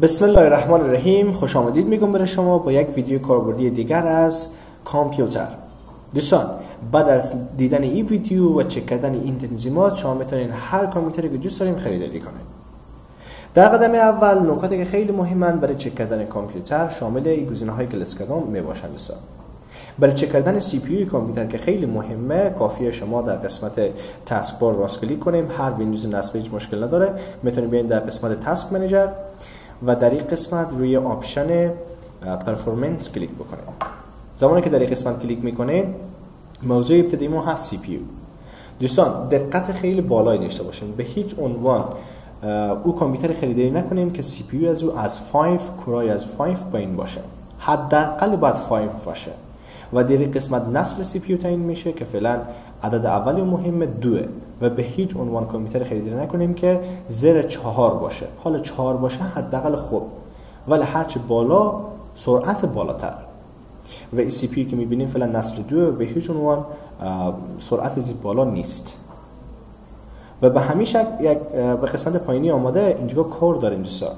بسم الله الرحمن الرحیم. خوش آمدید میگم برای شما با یک ویدیو کاربردی دیگر از کامپیوتر. دوستان، بعد از دیدن این ویدیو و چک کردن این تنظیمات شما میتونید هر کامپیوتری که دوست دارین خریداری کنید. در قدم اول نکاتی که خیلی مهمن برای چک کردن کامپیوتر شامل این گزینه‌های کلاس کردن میباشند. دوستان، برای چک کردن سی پی یو کامپیوتر که خیلی مهمه، کافیه شما در قسمت تاسک بار راست کلیک کنیم. هر ویندوز نصب هیچ مشکل نداره. میتونید بیاین در قسمت تاسک منیجر و در این قسمت روی آپشن پرفورمنس کلیک بکنید. زمانی که در این قسمت کلیک میکنید، موضوع ابتدایی ما هست سی پی یو. دوستان، دقت خیلی بالایی داشته باشین. به هیچ عنوان او کامپیوتر خریداری نکنیم که سی پی یو از او از 5 کورای از 5 پایین باشه. حداقل باید 5 باشه. و در این قسمت نسل سی پی یو تعیین میشه که فعلا عدد اولی و مهم 2 و به هیچ عنوان کامپیوتر خریداری نکنیم که زیر 4 باشه. حالا 4 باشه حداقل خوب، ولی هرچی بالا سرعت بالاتر. و این سی پی یو که میبینیم فعلا نسل 2 به هیچ عنوان سرعت زیر بالا نیست. و به همین شکل به قسمت پایینی آماده اینجا کور داریم. دوستان،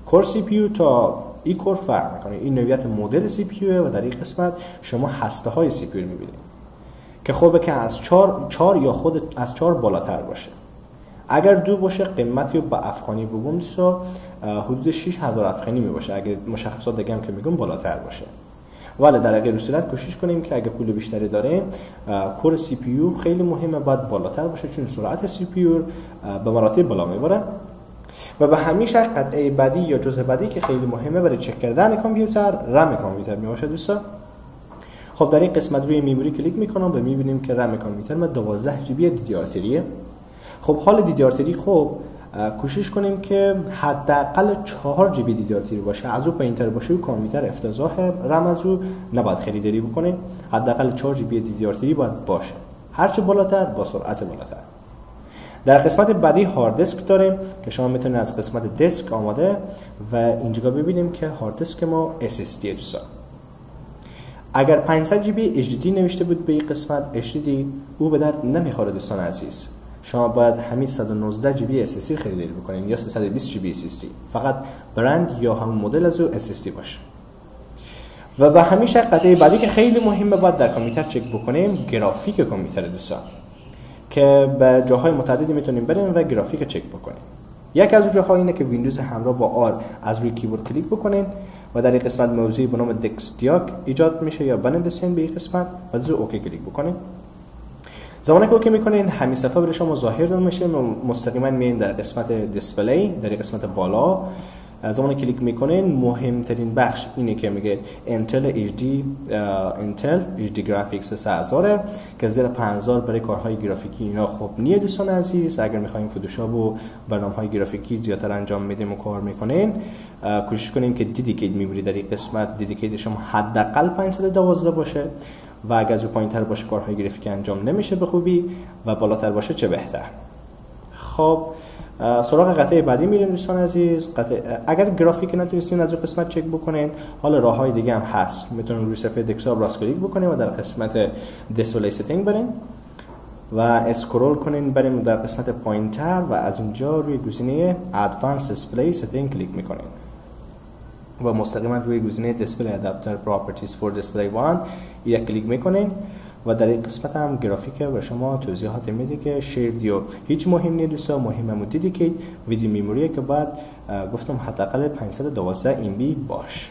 کور سی پی یو تا این کور فرق میکنه. این نوعیت مدل سی پی یو و در این قسمت شما هسته های سی پی یو میبینید که خوبه که از 4 یا خود از 4 بالاتر باشه. اگر 2 باشه قیمتی رو به افغانی بگم حدود 6000 افغانی میباشه. اگر مشخصات دیگه هم که میگم بالاتر باشه. ولی در غیر صورت کوشش کنیم که اگر پول بیشتری داریم، کور سی پی یو خیلی مهمه باید بالاتر باشه، چون سرعت سی پی یو به مراتب بالا میبره. و به همین شکل قطعه بعدی یا جزء بعدی که خیلی مهمه برای چک کردن کامپیوتر، رم کامپیوتر میباشه. دوستان، خب در این قسمت روی میموری کلیک میکنم و میبینیم که رم کامپیوتر ما 12 جی بی DDR3. خب حال DDR3 خب کوشش کنیم که حداقل 4 جی بی DDR3 باشه. از او پایینتر باشه و کامپیوتر افتضاح، رم از او نباید خریداری بکنیم. حداقل 4 جی بی DDR3 باید باشه. هرچه بالاتر با سرعت بالاتر. در قسمت بعدی هارد دیسک داریم که شما میتونید از قسمت دیسک آماده و اینجا ببینیم که هارد دیسک ما SSD. دوستان، اگر 500 جی بی HDD نوشته بود به این قسمت HDD، او به درد نمیخوره. دوستان عزیز، شما باید همین 119 جی بی SSD خریداری بکنین یا 320 جی بی SSD. فقط برند یا همون مدل از او SSD باشه. و به همین شکل قطعه بعدی که خیلی مهمه باید در کامپیوتر چک بکنیم، گرافیک کامپیوتر. دوستان، که به جاهای متعددی میتونیم بریم و گرافیک چک بکنیم. یک از جاها اینه که ویندوز همراه با آر از روی کیبورد کلیک بکنین و در این قسمت موضوعی به نام دکس دیاک ایجاد میشه یا بنویسین به این قسمت و از اوکی کلیک بکنین. زمانی که اوکی میکنین، همین صفحه برای شما ظاهر میشه. مستقیما میایم در قسمت دیسپلی، در این قسمت بالا زمانی کلیک میکنین، مهمترین بخش اینه که میگه انتل HD گرافیکس 3000 که زیر 5000 برای کارهای گرافیکی اینا خوب نیه. دوستان عزیز، اگر میخوایم فتوشاپ و برنامه‌های گرافیکی زیادتر انجام میدیم و کار میکنین، کوشش کنیم که دیدیکیت میموری در این قسمت دیدیکیت شما حداقل 512 باشه و اگر از اون پایینتر باشه کارهای گرافیکی انجام نمیشه به خوبی و بالاتر باشه چه بهتر. خب سراغ قطعه بعدی میریم. دوستان عزیز، اگر گرافیک نتونستین از اون قسمت چک بکنین، حالا راههای دیگه هم هست. میتونین روی صفحه دسکتاپ راست کلیک بکنین و در قسمت دیسپلی ستینگ برین و اسکرول کنین بریم در قسمت پوینتر و از اونجا روی گزینه ادوانس دیسپلی ستینگ کلیک میکنین و مستقیما روی گزینه دیسپلی اداپتر پراپرتیز فور دیسپلی 1 یک کلیک میکنین و در این قسمت هم گرافیک و شما توضیحات میده که شیر دیو هیچ مهم نیست. دوستان، مهمه دیدیکیت ویدیو میموری که بعد گفتم حداقل 512 MB باش.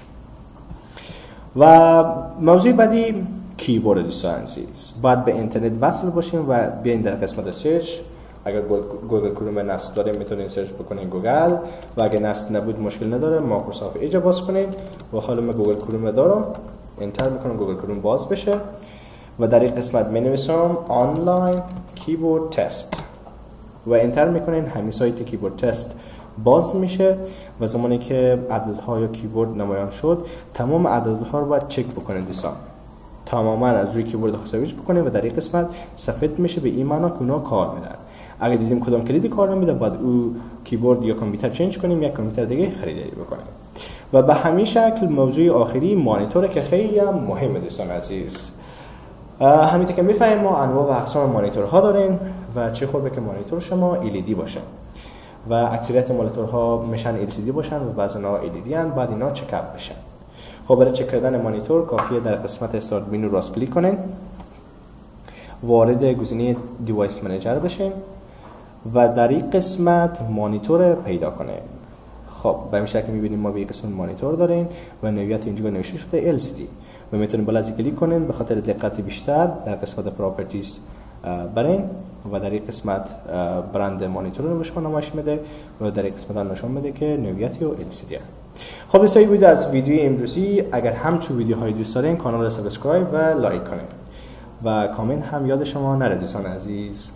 و موضوع بعدی کیبورد. دوستان عزیز، باید به اینترنت وصل باشیم و بیاین در قسمت سرچ. اگر گوگل کروم نصب داریم میتونین سرچ بکنین گوگل و اگر نصب نبود مشکل نداره، مایکروسافت ایج باز کنین و حالا من گوگل کروم دارم، انتر میکنم گوگل کروم باز بشه و در این قسمت می‌نویسم آنلاین کیبورد تست و انتر میکنین. همین سایت کیبورد تست باز میشه و زمانی که عددها یا کیبورد نمایان شد، تمام عددها رو باید چک بکنین. دوستان، تماما از روی کیبورد خود سویچ بکنین و در این قسمت سفید میشه به این معنا که اونا کار میدن. اگه دیدیم کدام کلیدی کار نمیده، باید او کیبورد یا کامپیوتر چنج کنیم، یک کامپیوتر دیگه خریداری بکنیم. و به همین شکل موضوع آخری مانیتوره که خیلی مهمه. دوستان عزیز، همینطور که میفهمیم ما انواع و اقسام مانیتورها داریم و چه خوبه که مانیتور شما LED باشه. و اکثریت مانیتورها میشن LCD باشن و بعضی‌ها LED ان، بعد اینا چکاپ بشن. خب برای چک کردن مانیتور کافیه در قسمت استارت منو راست کلیک کنین، وارد گزینه دیوایس منیجر بشین و در این قسمت مانیتور پیدا کنین. خب به این شکل می‌بینیم ما به این قسمت مانیتور داریم و نوعیت اینجا نوشته شده LCD و میتونید بالا از کلیک کنین به خاطر دقت بیشتر در قسمت پراپرتیز برین و در این قسمت برند مانیتور رو به شما نمایش میده و در این قسمت نشون میده که نوعیت و LCD هست. خب این بود از ویدیو امروزی. اگر همچون ویدیوهای دوست دارین کانال رو سابسکرایب و لایک کنین و کامنت هم یاد شما نره دوستان عزیز.